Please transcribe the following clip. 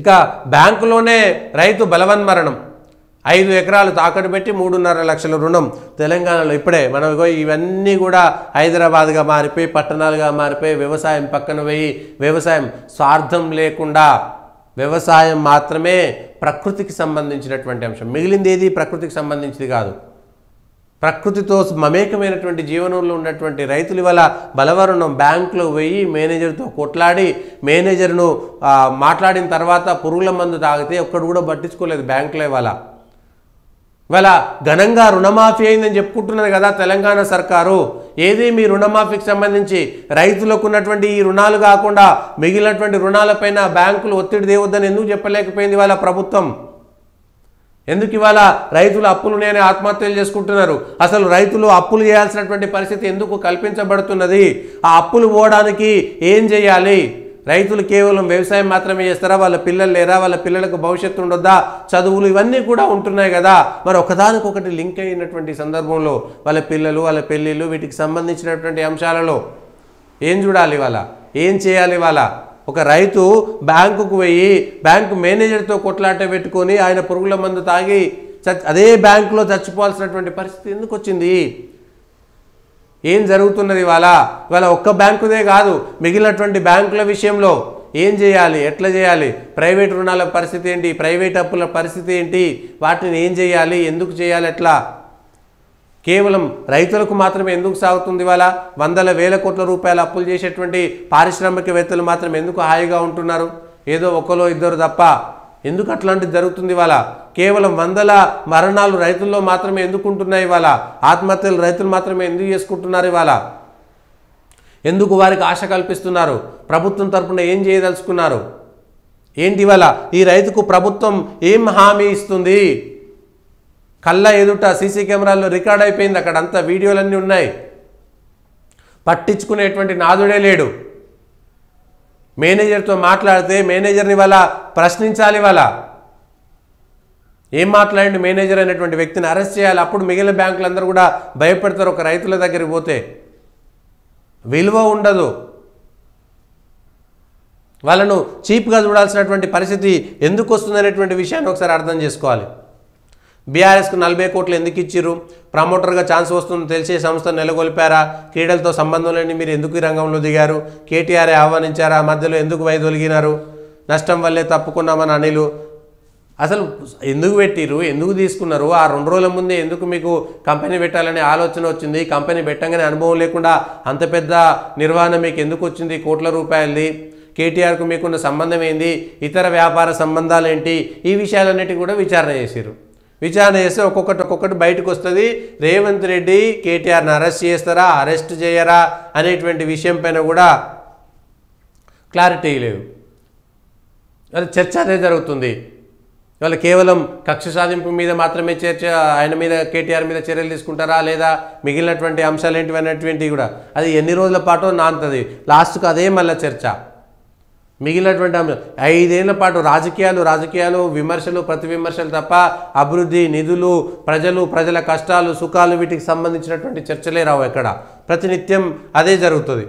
ఇక బ్యాంకులోనే రైతు బలవన్మరణం 5 ఎకరాలు తాకట్టు పెట్టి 3.5 లక్షల రుణం తెలంగాణలో ఇప్పుడే మనం ఇవన్నీ కూడా హైదరాబాద్గా మారిపోయి పట్టణాలుగా మారిపోయి వ్యవసాయం పక్కన పోయి వ్యవసాయం స్వార్థం లేకుండా వ్యవసాయం మాత్రమే ప్రకృతికి సంబంధించినటువంటి అంశం, మిగిలింది ఏది ప్రకృతికి సంబంధించింది కాదు. ప్రకృతితో మమేకమైనటువంటి జీవనంలో ఉన్నటువంటి రైతులు ఇవాళ బలవరుణం బ్యాంకులో పోయి మేనేజర్తో కొట్లాడి మేనేజర్ను మాట్లాడిన తర్వాత పురుగుల మందు తాగితే ఒక్కడు కూడా పట్టించుకోలేదు బ్యాంకులో. ఇవాళ ఘనంగా రుణమాఫీ అయిందని చెప్పుకుంటున్నది కదా తెలంగాణ సర్కారు. ఏది మీ రుణమాఫీకి సంబంధించి రైతులకు ఉన్నటువంటి ఈ రుణాలు కాకుండా మిగిలినటువంటి రుణాలపైన బ్యాంకులు ఒత్తిడి తేవద్దని ఎందుకు చెప్పలేకపోయింది ఇవాళ ప్రభుత్వం? ఎందుకు ఇవాళ రైతులు అప్పులు నేనే ఆత్మహత్యలు చేసుకుంటున్నారు? అసలు రైతులు అప్పులు చేయాల్సినటువంటి పరిస్థితి ఎందుకు కల్పించబడుతున్నది? ఆ అప్పులు పోవడానికి ఏం చేయాలి? రైతులు కేవలం వ్యవసాయం మాత్రమే చేస్తారా? వాళ్ళ పిల్లలు లేరా? వాళ్ళ పిల్లలకు భవిష్యత్తు ఉండొద్దా? చదువులు ఇవన్నీ కూడా ఉంటున్నాయి కదా. మరి ఒకదానికొకటి లింక్ అయినటువంటి సందర్భంలో వాళ్ళ పిల్లలు వాళ్ళ పెళ్ళిళ్ళు వీటికి సంబంధించినటువంటి అంశాలలో ఏం చూడాలి? వాళ్ళ ఏం చేయాలి? వాళ్ళ ఒక రైతు బ్యాంకుకు పోయి బ్యాంకు మేనేజర్తో కొట్లాట పెట్టుకొని ఆయన పురుగుల మందు తాగి అదే బ్యాంకులో చచ్చిపోవాల్సినటువంటి పరిస్థితి ఎందుకు వచ్చింది? ఏం జరుగుతున్నది ఇవాళ? ఒక్క బ్యాంకుదే కాదు, మిగిలినటువంటి బ్యాంకుల విషయంలో ఏం చేయాలి? ఎట్లా చేయాలి? ప్రైవేట్ రుణాల పరిస్థితి ఏంటి? ప్రైవేట్ అప్పుల పరిస్థితి ఏంటి? వాటిని ఏం చేయాలి? ఎందుకు చేయాలి? ఎట్లా? కేవలం రైతులకు మాత్రమే ఎందుకు సాగుతుంది ఇవాళ? వందల వేల కోట్ల రూపాయల అప్పులు చేసేటువంటి పారిశ్రామికవేత్తలు మాత్రం ఎందుకు హాయిగా ఉంటున్నారు? ఏదో ఒకలో ఇద్దరు తప్ప. ఎందుకు అట్లాంటిది జరుగుతుంది ఇవాళ? కేవలం వందల మరణాలు రైతుల్లో మాత్రమే ఎందుకు ఉంటున్నాయి ఇవాళ? ఆత్మహత్యలు రైతులు మాత్రమే ఎందుకు చేసుకుంటున్నారు ఇవాళ? ఎందుకు వారికి ఆశ కల్పిస్తున్నారు? ప్రభుత్వం తరపున ఏం చేయదలుచుకున్నారు? ఏంటి ఇవాళ ఈ రైతుకు ప్రభుత్వం ఏం హామీ ఇస్తుంది? కళ్ళ ఎదుట సీసీ కెమెరాల్లో రికార్డ్ అయిపోయింది, అక్కడ అంతా వీడియోలన్నీ ఉన్నాయి. పట్టించుకునేటువంటి నాదుడే లేడు. మేనేజర్తో మాట్లాడితే మేనేజర్ని వాళ్ళ ప్రశ్నించాలి. వాళ్ళ ఏం మాట్లాడి మేనేజర్ అనేటువంటి వ్యక్తిని అరెస్ట్ చేయాలి. అప్పుడు మిగిలిన బ్యాంకులు అందరూ కూడా భయపడతారు. ఒక రైతుల దగ్గరికి పోతే విలువ ఉండదు. వాళ్ళను చీప్గా చూడాల్సినటువంటి పరిస్థితి ఎందుకు వస్తుందనేటువంటి విషయాన్ని ఒకసారి అర్థం చేసుకోవాలి. బీఆర్ఎస్కు 40 కోట్లు ఎందుకు ఇచ్చిర్రు? ప్రమోటర్గా ఛాన్స్ వస్తుందని తెలిసే సంస్థను నెలకొల్పారా? క్రీడలతో సంబంధం లేని మీరు ఎందుకు ఈ రంగంలో దిగారు? కేటీఆర్ ఆహ్వానించారా? మధ్యలో ఎందుకు వైదొలిగినారు? నష్టం వల్లే తప్పుకున్నామని అనిలు అసలు ఎందుకు పెట్టిరు? ఎందుకు తీసుకున్నారు? ఆ 2 రోజుల ముందే ఎందుకు మీకు కంపెనీ పెట్టాలనే ఆలోచన వచ్చింది? కంపెనీ పెట్టగానే అనుభవం లేకుండా అంత పెద్ద నిర్వహణ మీకు ఎందుకు వచ్చింది? కోట్ల రూపాయలది. కేటీఆర్కు మీకున్న సంబంధం ఏంది? ఇతర వ్యాపార సంబంధాలు ఏంటి? ఈ విషయాలన్నిటి కూడా విచారణ చేశారు. విచారణ చేస్తే ఒక్కొక్కటి బయటకు వస్తుంది. రేవంత్ రెడ్డి కేటీఆర్ని అరెస్ట్ చేస్తారా, అరెస్ట్ చేయరా అనేటువంటి విషయం పైన కూడా క్లారిటీ లేదు. అది చర్చ అదే జరుగుతుంది. వాళ్ళు కేవలం కక్ష సాధింపు మీద మాత్రమే చర్చ, ఆయన మీద కేటీఆర్ మీద చర్యలు తీసుకుంటారా లేదా మిగిలినటువంటి అంశాలు ఏంటివి అనేటువంటివి కూడా అది ఎన్ని రోజుల పాటు నాంతది. లాస్ట్కు అదే మళ్ళీ చర్చ. మిగిలినటువంటి అంశం 5 ఏళ్ల పాటు రాజకీయాలు విమర్శలు ప్రతి విమర్శలు తప్ప అభివృద్ధి, నిధులు, ప్రజల కష్టాలు సుఖాలు వీటికి సంబంధించినటువంటి చర్చలే రావు ఎక్కడ. ప్రతినిత్యం అదే జరుగుతుంది.